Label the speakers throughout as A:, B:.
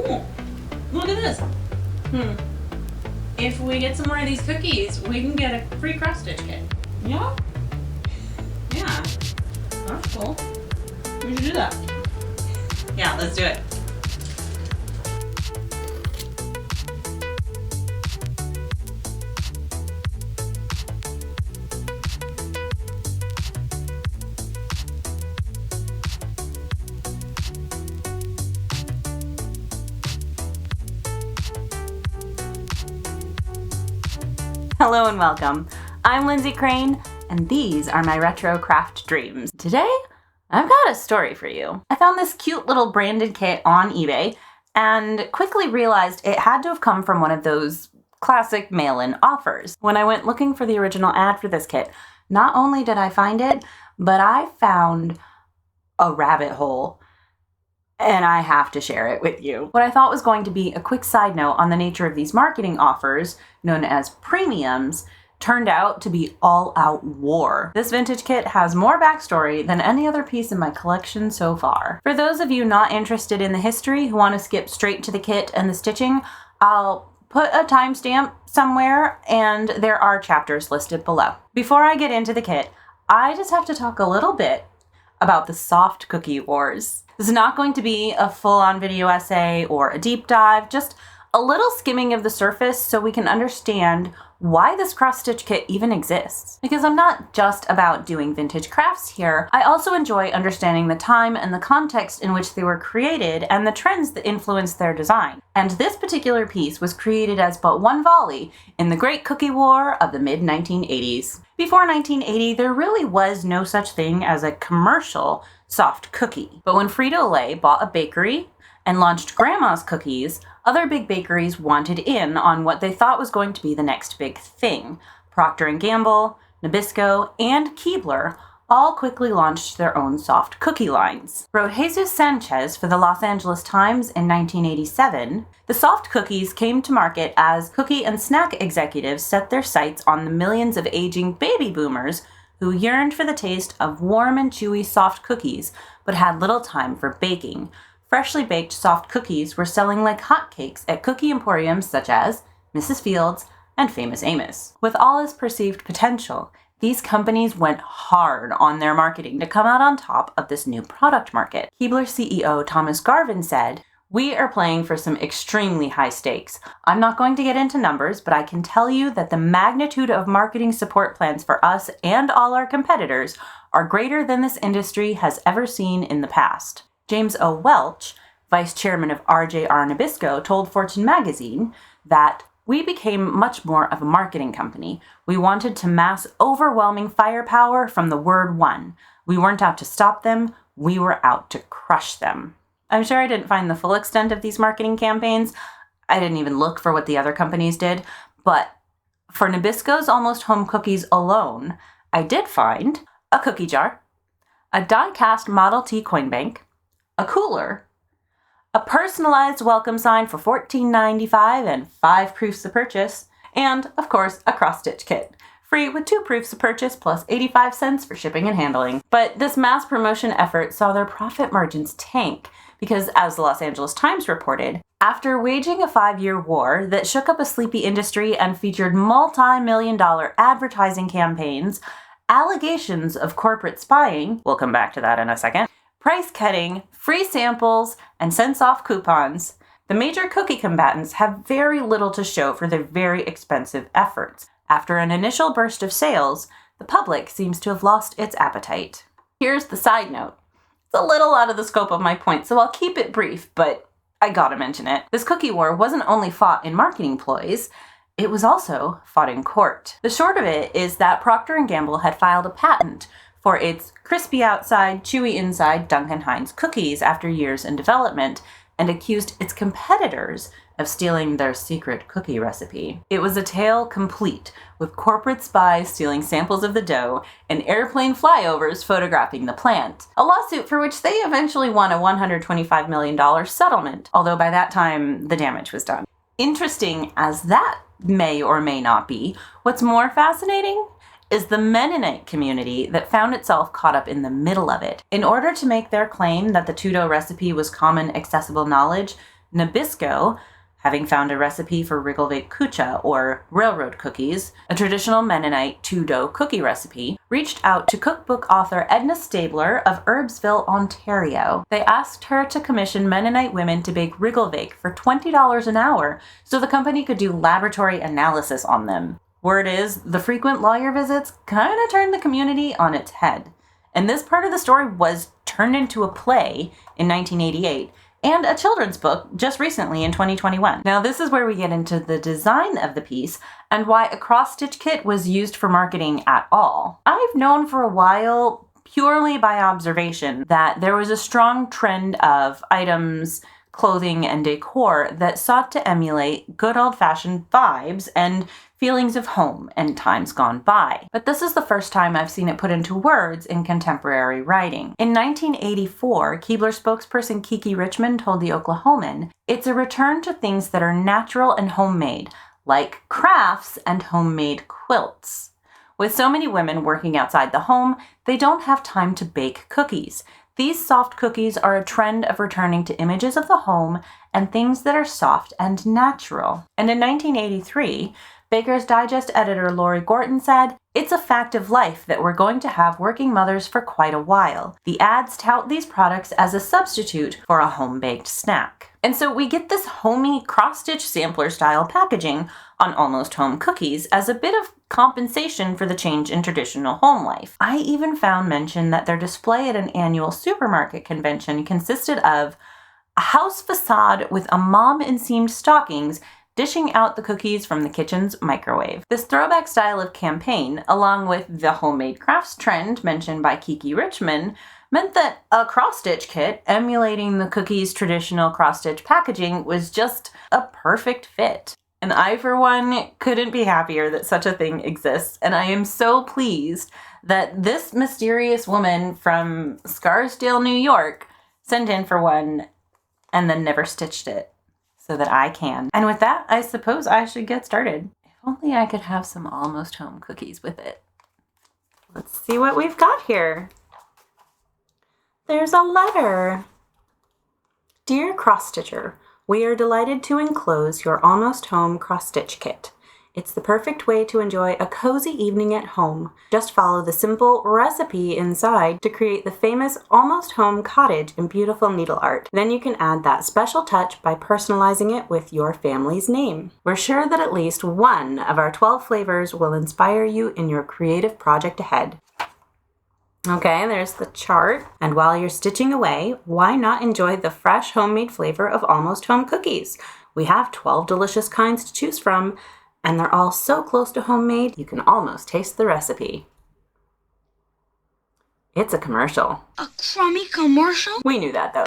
A: Ooh, look at this. If we get some more of these cookies, we can get a free cross-stitch kit. Yeah? Yeah. That's cool. We should do that. Yeah, let's do it. Hello and welcome. I'm Lindsay Crane, and these are my retro craft dreams. Today, I've got a story for you. I found this cute little branded kit on eBay and quickly realized it had to have come from one of those classic mail-in offers. When I went looking for the original ad for this kit, not only did I find it, but I found a rabbit hole. And I have to share it with you. What I thought was going to be a quick side note on the nature of these marketing offers, known as premiums, turned out to be all-out war. This vintage kit has more backstory than any other piece in my collection so far. For those of you not interested in the history who want to skip straight to the kit and the stitching, I'll put a timestamp somewhere, and there are chapters listed below. Before I get into the kit, I just have to talk a little bit about the soft cookie wars. This is not going to be a full-on video essay or a deep dive, just a little skimming of the surface so we can understand why this cross-stitch kit even exists. Because I'm not just about doing vintage crafts here, I also enjoy understanding the time and the context in which they were created and the trends that influenced their design. And this particular piece was created as but one volley in the Great Cookie War of the mid-1980s. Before 1980, there really was no such thing as a commercial soft cookie. But when Frito-Lay bought a bakery and launched Grandma's Cookies, other big bakeries wanted in on what they thought was going to be the next big thing. Procter & Gamble, Nabisco, and Keebler all quickly launched their own soft cookie lines. Wrote Jesus Sanchez for the Los Angeles Times in 1987, the soft cookies came to market as cookie and snack executives set their sights on the millions of aging baby boomers who yearned for the taste of warm and chewy soft cookies, but had little time for baking. Freshly baked soft cookies were selling like hotcakes at cookie emporiums such as Mrs. Fields and Famous Amos. With all its perceived potential, these companies went hard on their marketing to come out on top of this new product market. Keebler CEO Thomas Garvin said, "We are playing for some extremely high stakes. I'm not going to get into numbers, but I can tell you that the magnitude of marketing support plans for us and all our competitors are greater than this industry has ever seen in the past." James O. Welch, vice chairman of RJR Nabisco, told Fortune magazine that we became much more of a marketing company. We wanted to mass overwhelming firepower from the word one. We weren't out to stop them, we were out to crush them. I'm sure I didn't find the full extent of these marketing campaigns. I didn't even look for what the other companies did. But for Nabisco's Almost Home Cookies alone, I did find a cookie jar, a die-cast Model T coin bank, a cooler, a personalized welcome sign for $14.95 and 5 proofs of purchase, and, of course, a cross-stitch kit. Free with 2 proofs of purchase plus 85 cents for shipping and handling. But this mass promotion effort saw their profit margins tank because, as the Los Angeles Times reported, after waging a 5-year war that shook up a sleepy industry and featured multi-million-dollar advertising campaigns, allegations of corporate spying, we'll come back to that in a second, price cutting, free samples, and cents-off coupons, the major cookie combatants have very little to show for their very expensive efforts. After an initial burst of sales, the public seems to have lost its appetite. Here's the side note. It's a little out of the scope of my point, so I'll keep it brief, but I gotta mention it. This cookie war wasn't only fought in marketing ploys, it was also fought in court. The short of it is that Procter & Gamble had filed a patent for its crispy outside, chewy inside Duncan Hines cookies after years in development, and accused its competitors of stealing their secret cookie recipe. It was a tale complete with corporate spies stealing samples of the dough and airplane flyovers photographing the plant. A lawsuit for which they eventually won a $125 million settlement, although by that time the damage was done. Interesting as that may or may not be, what's more fascinating is the Mennonite community that found itself caught up in the middle of it. In order to make their claim that the Tudo recipe was common, accessible knowledge, Nabisco, having found a recipe for Riggelvik kucha, or railroad cookies, a traditional Mennonite two-dough cookie recipe, reached out to cookbook author Edna Stabler of Herbsville, Ontario. They asked her to commission Mennonite women to bake Riggelvik for $20 an hour so the company could do laboratory analysis on them. Word is, the frequent lawyer visits kind of turned the community on its head. And this part of the story was turned into a play in 1988, and a children's book just recently in 2021. Now, this is where we get into the design of the piece and why a cross-stitch kit was used for marketing at all. I've known for a while, purely by observation, that there was a strong trend of items, clothing, and decor that sought to emulate good old-fashioned vibes and feelings of home and times gone by. But this is the first time I've seen it put into words in contemporary writing. In 1984, Keebler spokesperson Kiki Richmond told the Oklahoman, "It's a return to things that are natural and homemade, like crafts and homemade quilts." With so many women working outside the home, they don't have time to bake cookies. These soft cookies are a trend of returning to images of the home and things that are soft and natural. And in 1983, Baker's Digest editor Lori Gorton said, "It's a fact of life that we're going to have working mothers for quite a while. The ads tout these products as a substitute for a home-baked snack." And so we get this homey cross-stitch sampler-style packaging on Almost Home cookies as a bit of compensation for the change in traditional home life. I even found mention that their display at an annual supermarket convention consisted of a house facade with a mom in seamed stockings dishing out the cookies from the kitchen's microwave. This throwback style of campaign, along with the homemade crafts trend mentioned by Kiki Richmond, meant that a cross-stitch kit emulating the cookie's traditional cross-stitch packaging was just a perfect fit. And I, for one, couldn't be happier that such a thing exists, and I am so pleased that this mysterious woman from Scarsdale, New York, sent in for one and then never stitched it, so that I can. And with that, I suppose I should get started. If only I could have some Almost Home cookies with it. Let's see what we've got here. There's a letter. Dear Cross-Stitcher, we are delighted to enclose your Almost Home cross-stitch kit. It's the perfect way to enjoy a cozy evening at home. Just follow the simple recipe inside to create the famous Almost Home cottage in beautiful needle art. Then you can add that special touch by personalizing it with your family's name. We're sure that at least one of our 12 flavors will inspire you in your creative project ahead. Okay, there's the chart. And while you're stitching away, why not enjoy the fresh homemade flavor of Almost Home cookies? We have 12 delicious kinds to choose from, and they're all so close to homemade, you can almost taste the recipe. It's a commercial.
B: A crummy commercial?
A: We knew that, though.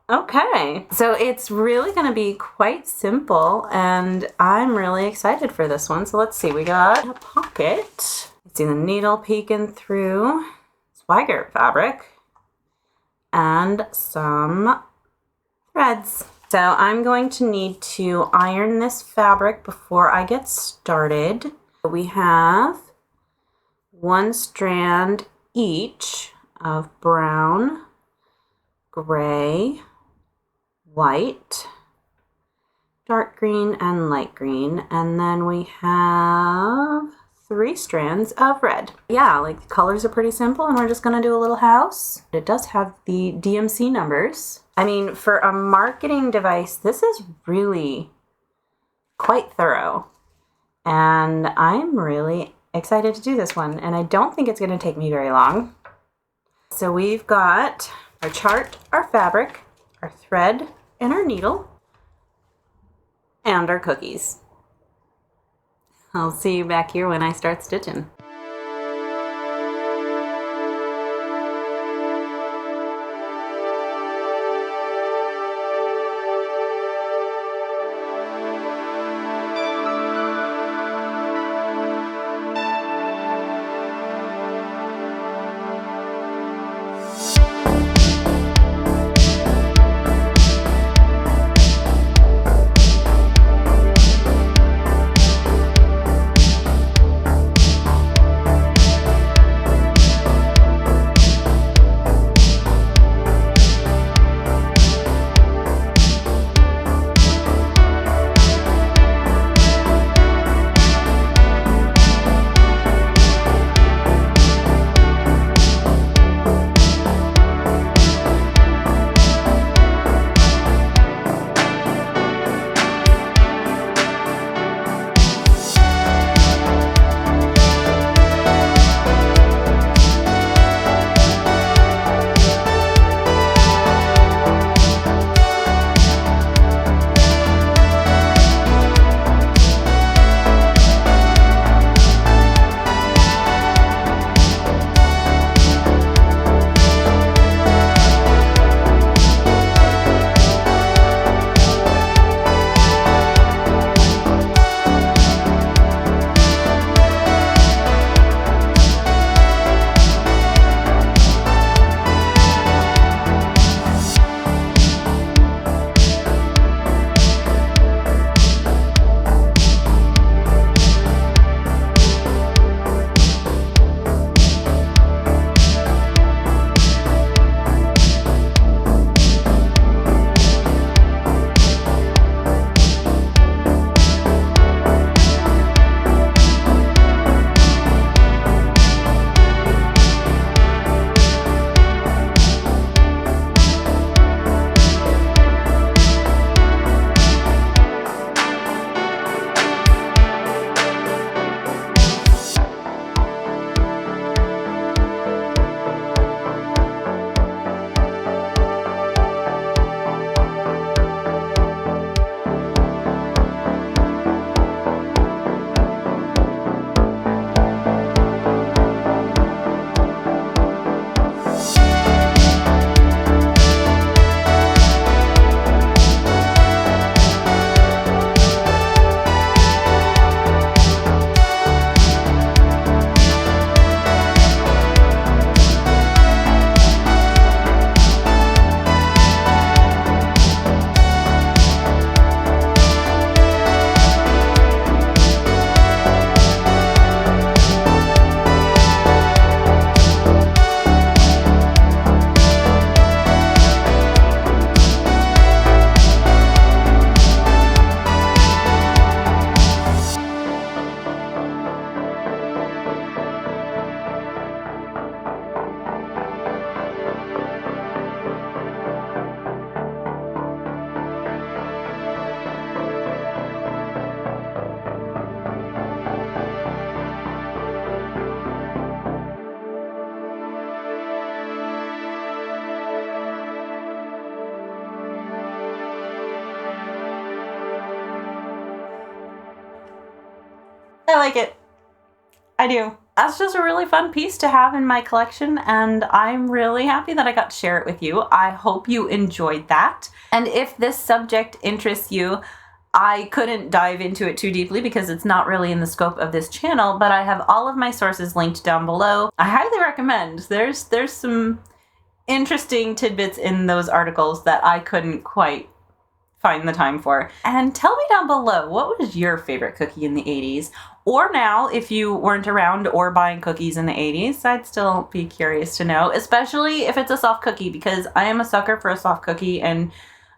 A: Okay, so it's really going to be quite simple, and I'm really excited for this one. So let's see, we got a pocket. See the needle peeking through. Swagger fabric. And some threads. So I'm going to need to iron this fabric before I get started. We have one strand each of brown, gray, white, dark green, and light green. And then we have 3 strands of red. Yeah, like the colors are pretty simple, and we're just gonna do a little house. It does have the DMC numbers. I mean, for a marketing device, this is really quite thorough. And I'm really excited to do this one, and I don't think it's gonna take me very long. So we've got our chart, our fabric, our thread, and our needle, and our cookies. I'll see you back here when I start stitching. I like it. I do. That's just a really fun piece to have in my collection, and I'm really happy that I got to share it with you. I hope you enjoyed that. And if this subject interests you, I couldn't dive into it too deeply because it's not really in the scope of this channel, but I have all of my sources linked down below. I highly recommend. There's some interesting tidbits in those articles that I couldn't quite find the time for. And tell me down below, what was your favorite cookie in the 80s? Or now, if you weren't around or buying cookies in the 80s, I'd still be curious to know, especially if it's a soft cookie, because I am a sucker for a soft cookie, and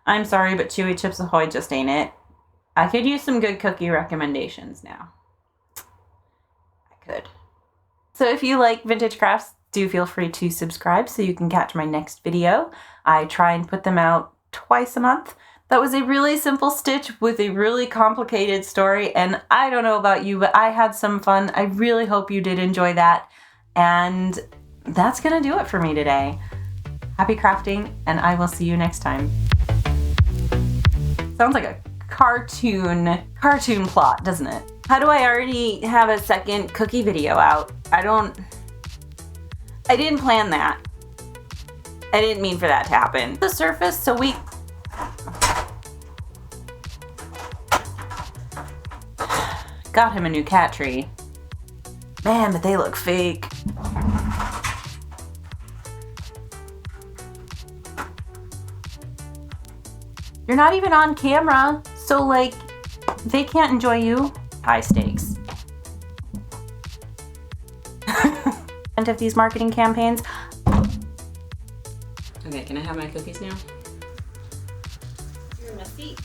A: I'm sorry, but Chewy Chips Ahoy just ain't it. I could use some good cookie recommendations now. I could. So if you like vintage crafts, do feel free to subscribe so you can catch my next video. I try and put them out twice a month. That was a really simple stitch with a really complicated story, and I don't know about you, but I had some fun. I really hope you did enjoy that, and that's gonna do it for me today. Happy crafting, and I will see you next time. Sounds like a cartoon plot, doesn't it? How do I already have a second cookie video out? I didn't plan that. I didn't mean for that to happen. The surface, so we got him a new cat tree. Man, but they look fake. You're not even on camera, so like, they can't enjoy you. High stakes. End of these marketing campaigns. Okay, can I have my cookies now? You're in my seat.